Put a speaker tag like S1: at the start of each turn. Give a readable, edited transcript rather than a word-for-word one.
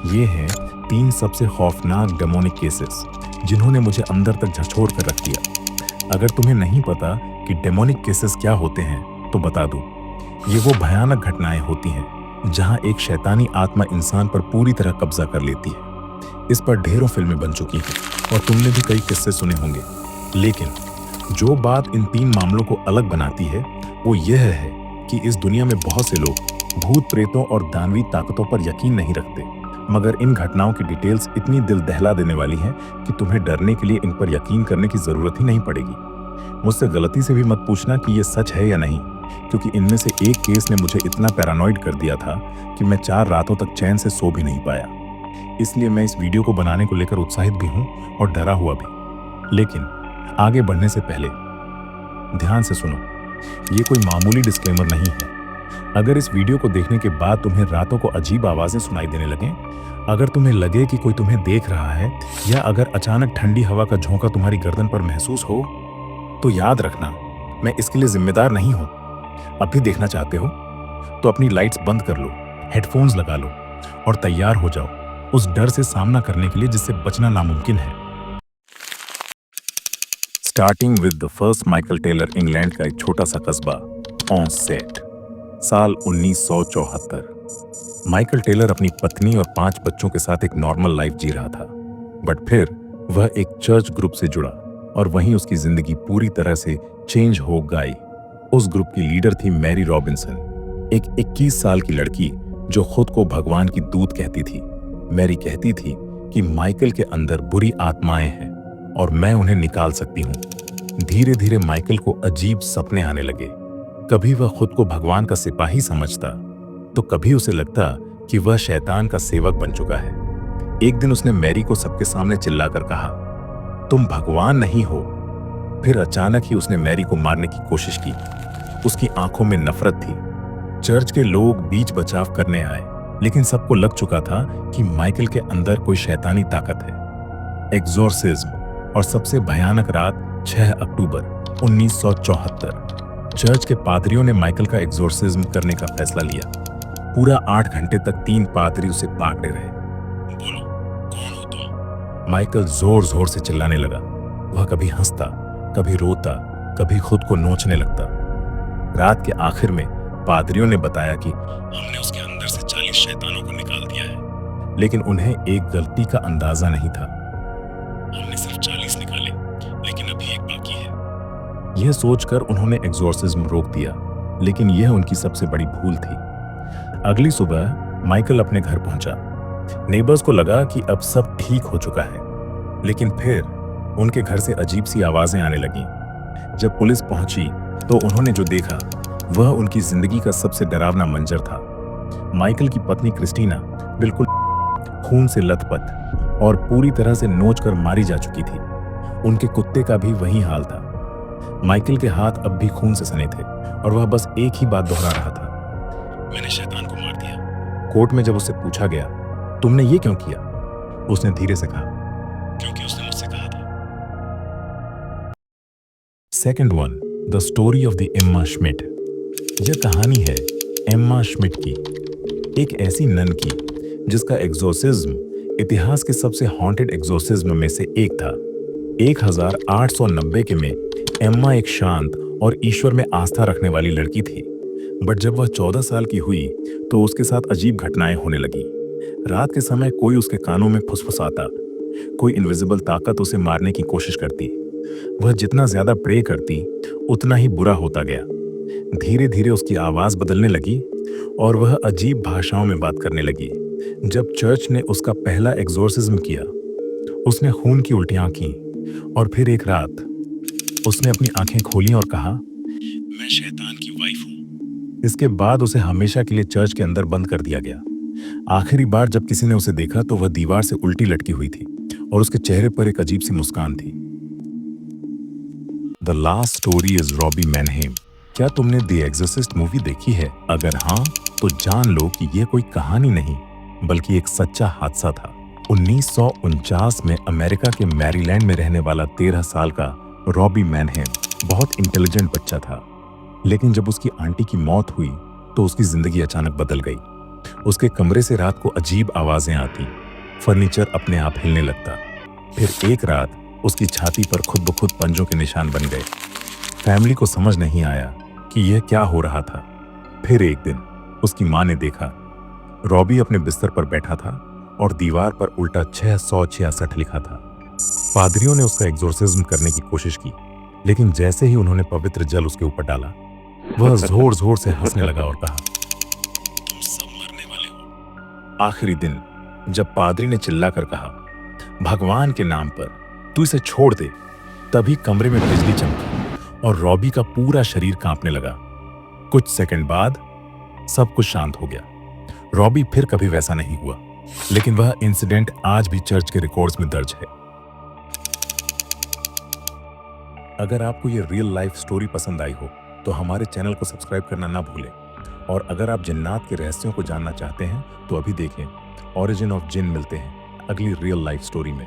S1: ये हैं 3 सबसे खौफनाक डेमोनिक केसेस जिन्होंने मुझे अंदर तक झकझोर कर रख दिया। अगर तुम्हें नहीं पता कि डेमोनिक केसेस क्या होते हैं तो बता दूं, ये वो भयानक घटनाएं होती हैं जहां एक शैतानी आत्मा इंसान पर पूरी तरह कब्जा कर लेती है। इस पर ढेरों फिल्में बन चुकी हैं और तुमने भी कई किस्से सुने होंगे। लेकिन जो बात इन 3 मामलों को अलग बनाती है वो यह है कि इस दुनिया में बहुत से लोग भूत प्रेतों और दानवी ताकतों पर यकीन नहीं रखते, मगर इन घटनाओं की डिटेल्स इतनी दिल दहला देने वाली हैं कि तुम्हें डरने के लिए इन पर यकीन करने की जरूरत ही नहीं पड़ेगी। मुझसे गलती से भी मत पूछना कि ये सच है या नहीं, क्योंकि इनमें से एक केस ने मुझे इतना पैरानॉइड कर दिया था कि मैं 4 रातों तक चैन से सो भी नहीं पाया। इसलिए मैं इस वीडियो को बनाने को लेकर उत्साहित भी हूँ और डरा हुआ भी। लेकिन आगे बढ़ने से पहले ध्यान से सुनो, ये कोई मामूली डिस्क्लेमर नहीं है। अगर इस वीडियो को देखने के बाद तुम्हें रातों को अजीब आवाजें सुनाई देने लगें, अगर तुम्हें लगे कि कोई तुम्हें देख रहा है, या अगर अचानक ठंडी हवा का झोंका तुम्हारी गर्दन पर महसूस हो, तो याद रखना मैं इसके लिए जिम्मेदार नहीं हूं। अब भी देखना चाहते हो तो अपनी लाइट्स बंद कर लो, हेडफोन्स लगा लो और तैयार हो जाओ उस डर से सामना करने के लिए जिससे बचना नामुमकिन है। Starting with the first Michael Taylor, England का एक छोटा सा कस्बा ऑन सेट, साल 1974। माइकल टेलर अपनी पत्नी और 5 बच्चों के साथ एक नॉर्मल लाइफ जी रहा था, बट फिर वह एक चर्च ग्रुप से जुड़ा और वहीं उसकी जिंदगी पूरी तरह से चेंज हो गई। उस ग्रुप की लीडर थी मैरी रॉबिन्सन, एक 21 साल की लड़की जो खुद को भगवान की दूत कहती थी। मैरी कहती थी कि माइकल के अंदर बुरी आत्माएं हैं और मैं उन्हें निकाल सकती हूँ। धीरे धीरे माइकल को अजीब सपने आने लगे। कभी वह खुद को भगवान का सिपाही समझता तो कभी उसे लगता कि वह शैतान का सेवक बन चुका है। एक दिन उसने मैरी को सबके सामने चिल्लाकर कहा, तुम भगवान नहीं हो। फिर अचानक ही उसने मैरी को मारने की कोशिश की। उसकी आंखों में नफरत थी। चर्च के लोग बीच बचाव करने आए, लेकिन सबको लग चुका था कि माइकल के अंदर कोई शैतानी ताकत है। एग्जोर्सिज्म। और सबसे भयानक रात 6 अक्टूबर 1974। चर्च के पादरियों ने माइकल का एग्जोर्सिज्म करने का फैसला लिया। पूरा 8 घंटे तक 3 पादरी उसे पकड़े रहे। बोलो, कौन हो तुम? माइकल जोर जोर से चिल्लाने लगा। वह कभी हंसता, कभी रोता, कभी खुद को नोचने लगता। रात के आखिर में पादरियों ने बताया कि हमने उसके अंदर से 40 शैतानों को निकाल दिया है, लेकिन उन्हें एक गलती का अंदाजा नहीं था। हमने सिर्फ 40 निकाले, लेकिन अभी एक बाकी है। यह सोचकर उन्होंने एग्जोर्सिज्म रोक दिया, लेकिन यह उनकी सबसे बड़ी भूल थी। अगली सुबह माइकल अपने घर पहुंचा। नेबर्स को लगा कि अब सब ठीक हो चुका है, लेकिन फिर उनके घर से अजीब सी आवाजें आने लगीं। जब पुलिस पहुंची तो उन्होंने जो देखा वह उनकी जिंदगी का सबसे डरावना मंजर था। माइकल की पत्नी क्रिस्टीना बिल्कुल खून से लथपथ और पूरी तरह से नोचकर मारी जा चुकी थी। उनके कुत्ते का भी वही हाल था। माइकल के हाथ अब भी खून से सने थे और वह बस एक ही बात दोहरा रहा था, मैंने शैतान को मार दिया। कोर्ट में जब उससे पूछा गया, तुमने ये क्यों किया, उसने धीरे से कहा, क्योंकि उसने मुझसे कहा था। Second one, the story of the Emma Schmidt. यह कहानी है एम्मा श्मिट की, एक ऐसी नन की जिसका एग्जोर्सिज्म इतिहास के सबसे हॉन्टेड एग्जोर्सिज्म में से एक था। 1890 के में एम्मा एक शांत और ईश्वर में आस्था रखने वाली लड़की थी, बट जब वह 14 साल की हुई तो उसके साथ अजीब घटनाएं होने लगी। रात के समय कोई उसके कानों में फुसफुसाता, कोई इनविजिबल ताकत उसे मारने की कोशिश करती। वह जितना ज्यादा प्रे करती उतना ही बुरा होता गया। धीरे धीरे उसकी आवाज बदलने लगी और वह अजीब भाषाओं में बात करने लगी। जब चर्च ने उसका पहला एग्जोर्सिज्म किया, उसने खून की उल्टियां की और फिर एक रात उसने अपनी आंखें खोली और कहा, मैं शैतान की वाइफ हूं। इसके बाद उसे हमेशा के लिए चर्च के अंदर बंद कर दिया गया। आखिरी बार जब किसी ने उसे देखा तो वह दीवार से उल्टी लटकी हुई थी और उसके चेहरे पर एक अजीब सी मुस्कान थी। The last story is Robbie Mannheim. क्या तुमने द एक्सोर्सिस्ट मूवी देखी है? अगर हाँ तो जान लो कि यह कोई कहानी नहीं बल्कि एक सच्चा हादसा था। 1949 में अमेरिका के मैरीलैंड में रहने वाला 13 साल का रॉबी मैनहेम बहुत इंटेलिजेंट बच्चा था, लेकिन जब उसकी आंटी की मौत हुई तो उसकी जिंदगी अचानक बदल गई। उसके कमरे से रात को अजीब आवाजें आती, फर्नीचर अपने आप हिलने लगता। फिर एक रात उसकी छाती पर खुद ब खुद पंजों के निशान बन गए। फैमिली को समझ नहीं आया कि यह क्या हो रहा था। फिर एक दिन उसकी माँ ने देखा, रॉबी अपने बिस्तर पर बैठा था और दीवार पर उल्टा 666 लिखा था। पादरियों ने उसका एग्जोर्सिज्म करने की कोशिश की, लेकिन जैसे ही उन्होंने पवित्र जल उसके ऊपर डाला, वह जोर जोर से हंसने लगा और कहा, तुम सब मरने वाले हो। आखिरी दिन जब पादरी ने चिल्लाकर कहा, भगवान के नाम पर तू इसे छोड़ दे, तभी कमरे में बिजली चमकी और रॉबी का पूरा शरीर कांपने लगा। कुछ सेकंड बाद सब कुछ शांत हो गया। रॉबी फिर कभी वैसा नहीं हुआ, लेकिन वह इंसिडेंट आज भी चर्च के रिकॉर्ड्स में दर्ज है। अगर आपको यह रियल लाइफ स्टोरी पसंद आई हो तो हमारे चैनल को सब्सक्राइब करना ना भूलें। और अगर आप जिन्नात के रहस्यों को जानना चाहते हैं तो अभी देखें ओरिजिन ऑफ जिन। मिलते हैं अगली रियल लाइफ स्टोरी में।